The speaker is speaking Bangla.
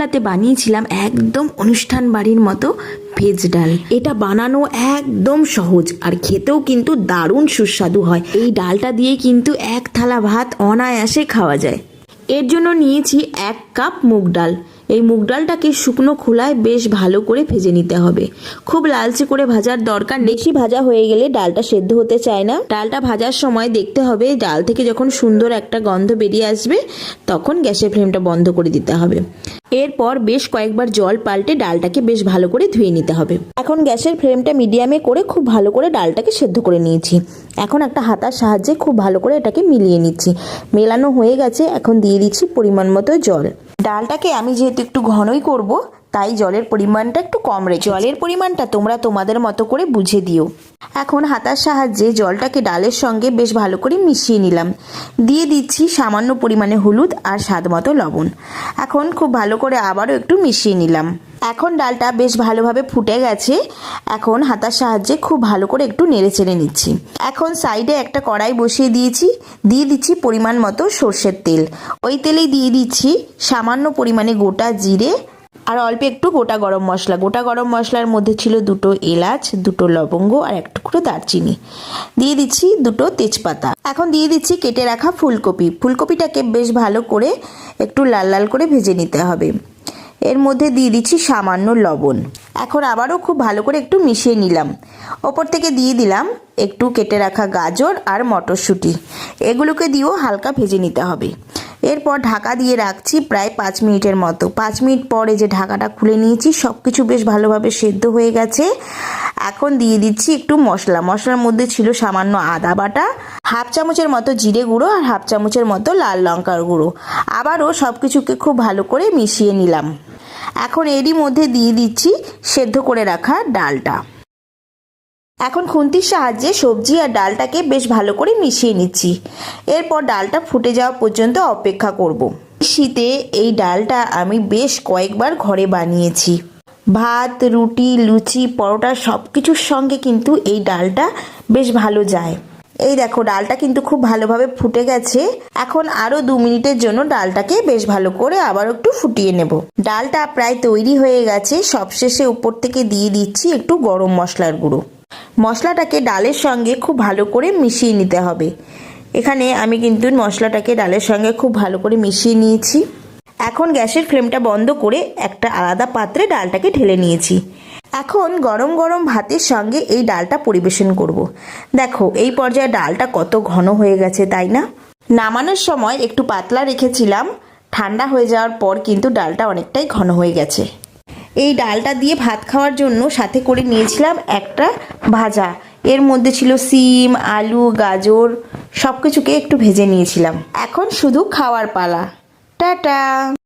ডালটাতে বানিয়েছিলাম একদম অনুষ্ঠান বাড়ির মতো ভেজ ডাল। এটা বানানো একদম সহজ আর খেতেও কিন্তু দারুণ সুস্বাদু হয়। এই ডালটা দিয়ে কিন্তু এক থালা ভাত অনায়াসে খাওয়া যায়। এর জন্য নিয়েছি 1 কাপ মুগ ডাল। এই মুগ ডালটাকে শুকনো খোলায় বেশ ভালো করে ভেজে নিতে হবে। খুব লালচে করে ভাজার দরকার নেই, বেশি ভাজা হয়ে গেলে ডালটা সেদ্ধ হতে চায় না। ডালটা ভাজার সময় দেখতে হবে ডাল থেকে যখন সুন্দর একটা গন্ধ বেরিয়ে আসবে তখন গ্যাসের ফ্লেমটা বন্ধ করে দিতে হবে। এরপর বেশ কয়েকবার জল পাল্টে ডালটাকে বেশ ভালো করে ধুয়ে নিতে হবে। এখন গ্যাসের ফ্লেমটা মিডিয়ামে করে খুব ভালো করে ডালটাকে সেদ্ধ করে নিয়েছি। এখন একটা হাতার সাহায্যে খুব ভালো করে এটাকে মিলিয়ে নিচ্ছি। মেলানো হয়ে গেছে, এখন দিয়ে দিচ্ছি পরিমাণ মতো জল। ডালটাকে আমি যেহেতু একটু ঘনই করব তাই জলের পরিমাণটা একটু কম রেখে, জলের পরিমাণটা তোমরা তোমাদের মতো করে বুঝে দিও। এখন হাতার সাহায্যে জলটাকে ডালের সঙ্গে বেশ ভালো করে মিশিয়ে নিলাম। দিয়ে দিচ্ছি সামান্য পরিমাণে হলুদ আর স্বাদ মতো লবণ। এখন খুব ভালো করে আবারও একটু মিশিয়ে নিলাম। এখন ডালটা বেশ ভালোভাবে ফুটে গেছে। এখন হাতার সাহায্যে খুব ভালো করে একটু নেড়ে চেড়ে নিচ্ছি। এখন সাইডে একটা কড়াই বসিয়ে দিয়েছি, দিয়ে দিচ্ছি পরিমাণ মতো সর্ষের তেল। ওই তেলেই দিয়ে দিচ্ছি সামান্য পরিমাণে গোটা জিরে আর অল্প একটু গোটা গরম মশলা। গোটা গরম মশলার মধ্যে ছিল 2টো এলাচ, 2টো লবঙ্গ আর 1 টুকরো দারচিনি। দিয়ে দিচ্ছি 2টো তেজপাতা। এখন দিয়ে দিচ্ছি কেটে রাখা ফুলকপি। ফুলকপিটাকে বেশ ভালো করে একটু লাল লাল করে ভেজে নিতে হবে। এর মধ্যে দিয়ে দিচ্ছি সামান্য লবণ। এখন আবারও খুব ভালো করে একটু মিশিয়ে নিলাম। ওপর থেকে দিয়ে দিলাম একটু কেটে রাখা গাজর আর মটরশুঁটি। এগুলোকে দিয়েও হালকা ভেজে নিতে হবে। এরপর ঢাকা দিয়ে রাখছি প্রায় 5 মিনিটের মতো। 5 মিনিট পরে যে ঢাকাটা খুলে নিয়েছি, সব কিছু বেশ ভালোভাবে সেদ্ধ হয়ে গেছে। এখন দিয়ে দিচ্ছি একটু মশলা। মশলার মধ্যে ছিল সামান্য আদা বাটা, 1/2 চামচের মতো জিরে গুঁড়ো আর 1/2 চামচের মতো লাল লঙ্কার গুঁড়ো। আবারও সব কিছুকে খুব ভালো করে মিশিয়ে নিলাম। এখন এরই মধ্যে দিয়ে দিচ্ছি সেদ্ধ করে রাখা ডালটা। এখন খুন্তির সাহায্যে সবজি আর ডালটাকে বেশ ভালো করে মিশিয়ে নিচ্ছি। এরপর ডালটা ফুটে যাওয়া পর্যন্ত অপেক্ষা করব। শীতে এই ডালটা আমি বেশ কয়েকবার ঘরে বানিয়েছি। ভাত, রুটি, লুচি, পরোটা সব কিছুর সঙ্গে কিন্তু এই ডালটা বেশ ভালো যায়। এই দেখো ডালটা কিন্তু খুব ভালোভাবে ফুটে গেছে। এখন আরও 2 মিনিটের জন্য ডালটাকে বেশ ভালো করে আবার একটু ফুটিয়ে নেব। ডালটা প্রায় তৈরি হয়ে গেছে। সবশেষে উপর থেকে দিয়ে দিচ্ছি একটু গরম মশলার গুঁড়ো। মশলাটাকে ডালের সঙ্গে খুব ভালো করে মিশিয়ে নিতে হবে। এখানে আমি কিন্তু মশলাটাকে ডালের সঙ্গে খুব ভালো করে মিশিয়ে নিয়েছি। এখন গ্যাসের ফ্লেমটা বন্ধ করে একটা আলাদা পাত্রে ডালটাকে ঢেলে নিয়েছি। এখন গরম গরম ভাতের সঙ্গে এই ডালটা পরিবেশন করব। দেখো এই পর্যায়ে ডালটা কত ঘন হয়ে গেছে, তাই না? নামানোর সময় একটু পাতলা রেখেছিলাম, ঠান্ডা হয়ে যাওয়ার পর কিন্তু ডালটা অনেকটাই ঘন হয়ে গেছে। এই ডালটা দিয়ে ভাত খাওয়ার জন্য সাথে করে নিয়েছিলাম একটা ভাজা। এর মধ্যে ছিল সিম, আলু, গাজর, সব কিছুকে একটু ভেজে নিয়েছিলাম। এখন শুধু খাওয়ার পালা। টাটা।